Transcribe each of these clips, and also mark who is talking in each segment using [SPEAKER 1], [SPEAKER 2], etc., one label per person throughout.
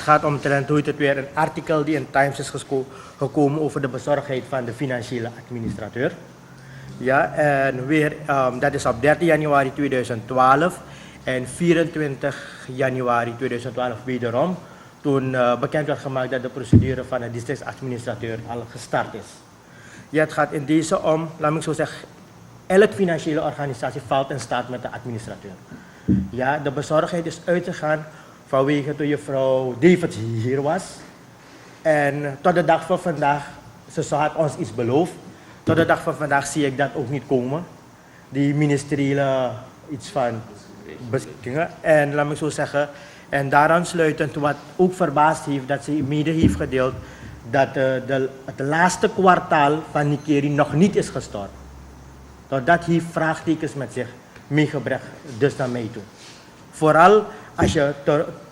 [SPEAKER 1] Het gaat omtrent hoe het weer een artikel die in Times is gekomen over de bezorgdheid van de financiële administrateur. Ja, en weer, dat is op 13 januari 2012 en 24 januari 2012 wederom. Toen bekend werd gemaakt dat de procedure van de districtsadministrateur al gestart is. Ja, het gaat in deze om, laat me zo zeggen, elke financiële organisatie valt in staat met de administrateur. Ja, de bezorgdheid is uitgegaan vanwege toen juffrouw Davids hier was. En tot de dag van vandaag, ze had ons iets beloofd. Tot de dag van vandaag zie ik dat ook niet komen. Die ministeriële iets van beschikkingen. En laat me zo zeggen, en daaraan sluitend wat ook verbaasd heeft, dat ze mede heeft gedeeld dat het laatste kwartaal van Nikeri nog niet is gestort. Dat heeft vraagtekens met zich meegebracht, dus naar mij toe. Vooral als je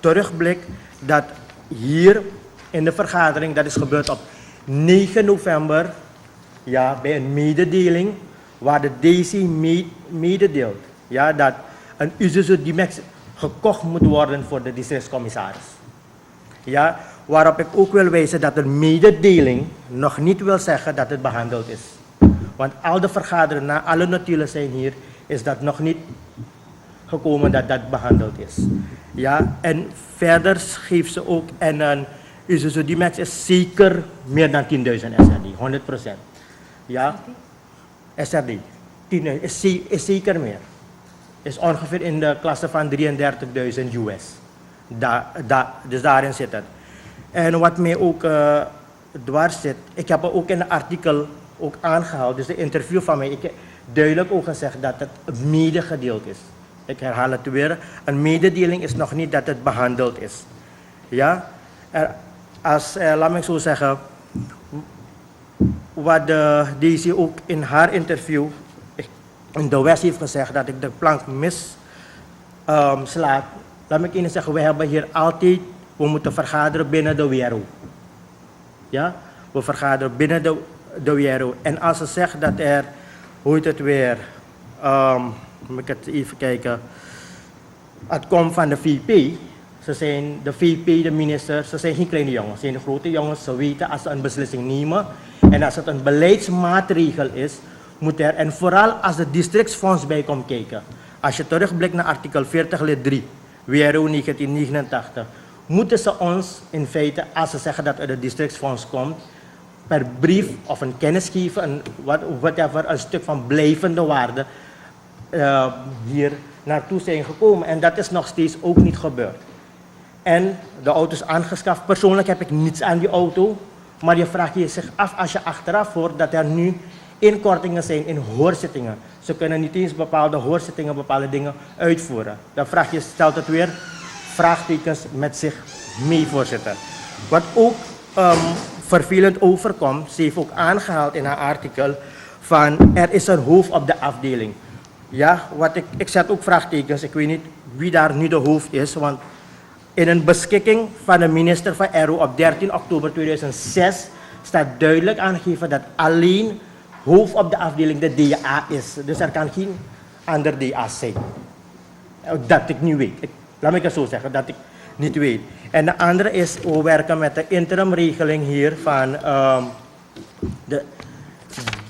[SPEAKER 1] terugblikt dat hier in de vergadering, dat is gebeurd op 9 november, ja, bij een mededeling, waar de DC mededeelt, ja, dat een Isuzu D-Max gekocht moet worden voor de districtscommissaris. Ja, waarop ik ook wil wijzen dat een mededeling nog niet wil zeggen dat het behandeld is. Want al de vergaderingen, alle notulen zijn hier, is dat nog niet gekomen dat dat behandeld is. Ja, en verder geeft ze ook, en een Isuzu D-Max is zeker meer dan 10.000 SRD, 100%. Ja, SRD, 10.000 is zeker meer. Is ongeveer in de klasse van 33.000 US. Dus daarin zit het. En wat mij ook dwars zit, ik heb ook in een artikel ook aangehaald, dus de interview van mij, ik heb duidelijk ook gezegd dat het medegedeeld is. Ik herhaal het weer, een mededeling is nog niet dat het behandeld is. Ja, laat me zo zeggen, wat de DC ook in haar interview in de West heeft gezegd, dat ik de plank slaat. Laat me eens zeggen, we hebben hier altijd, we moeten vergaderen binnen de WRO. Ja, we vergaderen binnen de WRO. En als ze zegt dat er, hoe heet het weer, moet ik het even kijken, het komt van de VP. Ze zijn de VP, de minister, ze zijn geen kleine jongens, ze zijn de grote jongens. Ze weten als ze een beslissing nemen en als het een beleidsmaatregel is, moet er, en vooral als de districtsfonds bij komt kijken. Als je terugblikt naar artikel 40 lid 3, WRO 1989, moeten ze ons in feite, als ze zeggen dat er de districtsfonds komt, per brief of een kennis geven, whatever, een stuk van blijvende waarde hier naartoe zijn gekomen. En dat is nog steeds ook niet gebeurd. En de auto is aangeschaft. Persoonlijk heb ik niets aan die auto. Maar je vraagt je zich af als je achteraf hoort dat er nu inkortingen zijn in hoorzittingen. Ze kunnen niet eens bepaalde hoorzittingen, bepaalde dingen uitvoeren. Dan stelt het weer vraagtekens met zich mee, voorzitter. Wat ook vervelend overkomt, ze heeft ook aangehaald in haar artikel, van er is een hoofd op de afdeling. Ja, ik zet ook vraagtekens, ik weet niet wie daar nu de hoofd is, want in een beschikking van de minister van RO op 13 oktober 2006 staat duidelijk aangegeven dat alleen hoofd op de afdeling de DA is. Dus er kan geen ander DA zijn. Dat ik niet weet. Laat me het zo zeggen, dat ik niet weet. En de andere is, we werken met de interimregeling hier van de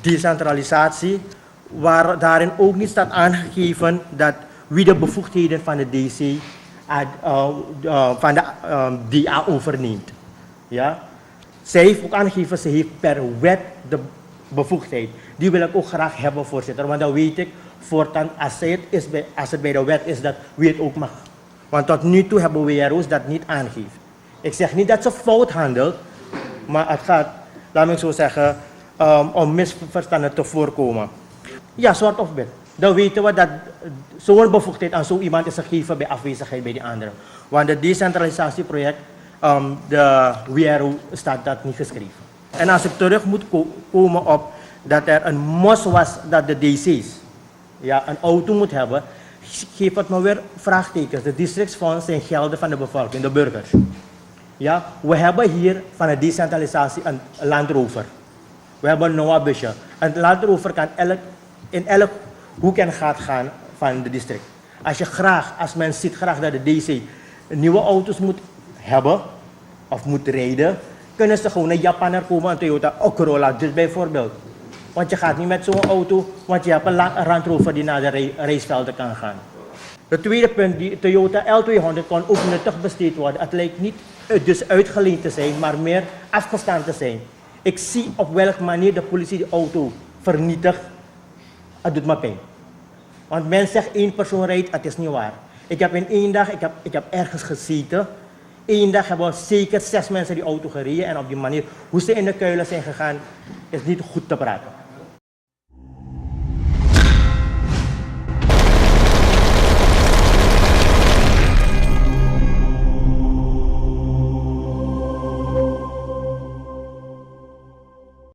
[SPEAKER 1] decentralisatie, waar daarin ook niet staat aangegeven dat wie de bevoegdheden van de DC van de DA overneemt. Ja? Zij heeft ook aangegeven, ze heeft per wet de bevoegdheid. Die wil ik ook graag hebben, voorzitter, want dan weet ik voortaan, als het bij de wet is, dat wie het ook mag. Want tot nu toe hebben WRO's dat niet aangegeven. Ik zeg niet dat ze fout handelt, maar het gaat, laat me zo zeggen, om misverstanden te voorkomen. Ja, zwart of wit. Dan weten we dat zo'n bevoegdheid aan zo iemand is gegeven bij afwezigheid bij die anderen. Want het decentralisatieproject, de WRO, staat dat niet geschreven. En als ik terug moet komen op dat er een mos was dat de DC's een auto moet hebben, geeft het me weer vraagtekens. De districtsfonds zijn gelden van de bevolking, de burgers. Ja, we hebben hier van de decentralisatie een Land Rover. We hebben een Noah busje. Een Land Rover kan in elk hoek en gaat gaan van de district. Als men ziet graag dat de DC nieuwe auto's moet hebben, of moet rijden, kunnen ze gewoon een Japaner komen, een Toyota Corolla dus bijvoorbeeld. Want je gaat niet met zo'n auto, want je hebt een Land Rover die naar de racevelden kan gaan. Het tweede punt, die Toyota L200 kon ook nuttig besteed worden. Het lijkt niet dus uitgeleend te zijn, maar meer afgestaan te zijn. Ik zie op welke manier de politie die auto vernietigt. Het doet me pijn. Want men zegt één persoon rijdt, het is niet waar. Ik heb in één dag, ik heb ergens gezeten. Eén dag hebben zeker 6 mensen die auto gereden. En op die manier, hoe ze in de kuilen zijn gegaan, is niet goed te praten.